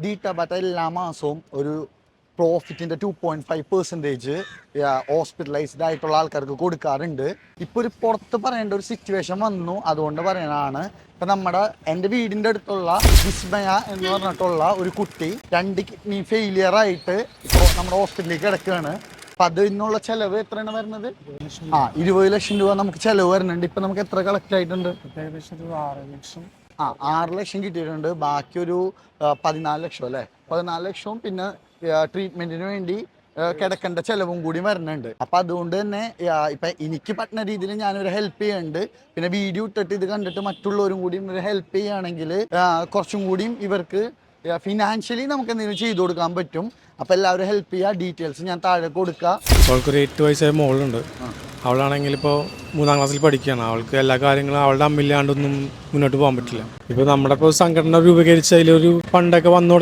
ദീട്ടബാറ്റ എല്ലാ മാസവും ഒരു പ്രോഫിറ്റിൻ്റെ 2.5% ഹോസ്പിറ്റലൈസ്ഡ് ആയിട്ടുള്ള ആൾക്കാർക്ക് കൊടുക്കാറുണ്ട്. ഇപ്പോൾ ഒരു പുറത്ത് പറയേണ്ട ഒരു സിറ്റുവേഷൻ വന്നു, അതുകൊണ്ട് പറയണതാണ്. ഇപ്പം എൻ്റെ വീടിൻ്റെ അടുത്തുള്ള വിസ്മയ എന്ന് പറഞ്ഞിട്ടുള്ള ഒരു കുട്ടി 2 കിഡ്നി ഫെയിലിയർ ആയിട്ട് ഇപ്പോൾ നമ്മുടെ ഹോസ്പിറ്റലിലേക്ക് കിടക്കുകയാണ്. അപ്പം അതിനുള്ള ചിലവ് എത്രയാണ് വരുന്നത്? 20 ലക്ഷം രൂപ നമുക്ക് ചിലവ് വരുന്നുണ്ട്. ഇപ്പം നമുക്ക് എത്ര കളക്ട് ആയിട്ടുണ്ട്? 6 ലക്ഷം കിട്ടിയിട്ടുണ്ട്. ബാക്കി ഒരു 14 ലക്ഷം അല്ലേ? 14 ലക്ഷവും പിന്നെ ട്രീറ്റ്മെന്റിന് വേണ്ടി കിടക്കേണ്ട ചിലവും കൂടി വരുന്നുണ്ട്. അപ്പം അതുകൊണ്ട് തന്നെ ഇപ്പം എനിക്ക് പറ്റുന്ന രീതിയിൽ ഞാനൊരു ഹെൽപ്പ് ചെയ്യുന്നുണ്ട്. പിന്നെ വീഡിയോ ഇട്ടിട്ട് ഇത് കണ്ടിട്ട് മറ്റുള്ളവരും കൂടി ഒരു ഹെൽപ്പ് ചെയ്യുകയാണെങ്കിൽ കുറച്ചും കൂടിയും ഇവർക്ക് ഫിനാൻഷ്യലി നമുക്ക് എന്തെങ്കിലും ചെയ്തു കൊടുക്കാൻ പറ്റും. അപ്പം എല്ലാവരും ഹെൽപ്പ് ചെയ്യുക. ഡീറ്റെയിൽസ് ഞാൻ താഴെ കൊടുക്കുക. അവൾക്കൊരു 8 വയസ്സായ മോളുണ്ട്. അവളാണെങ്കിൽ ഇപ്പോൾ 3ാം ക്ലാസ്സിൽ പഠിക്കുകയാണ്. അവൾക്ക് എല്ലാ കാര്യങ്ങളും അവളുടെ അമ്മില്ലാണ്ടൊന്നും മുന്നോട്ട് പോകാൻ പറ്റില്ല. ഇപ്പോൾ നമ്മുടെ ഇപ്പോൾ സംഘടന രൂപീകരിച്ച് അതിലൊരു ഫണ്ടൊക്കെ വന്നു തുടങ്ങി.